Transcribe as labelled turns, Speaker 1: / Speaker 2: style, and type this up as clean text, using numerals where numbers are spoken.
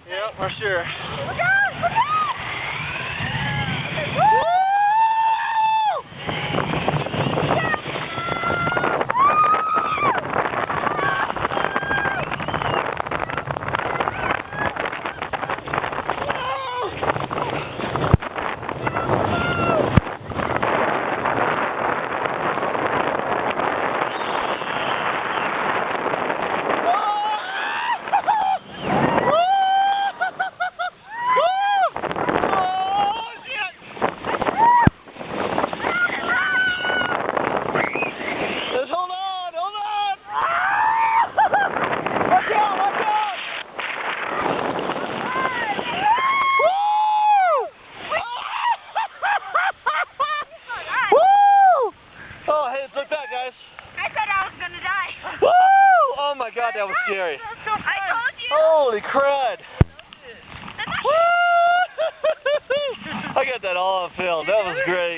Speaker 1: Yep, for sure.
Speaker 2: Look out! Look out! Woo!
Speaker 1: Oh my God, that was scary.
Speaker 2: I told you.
Speaker 1: Holy crud. I got that all on film. That was great.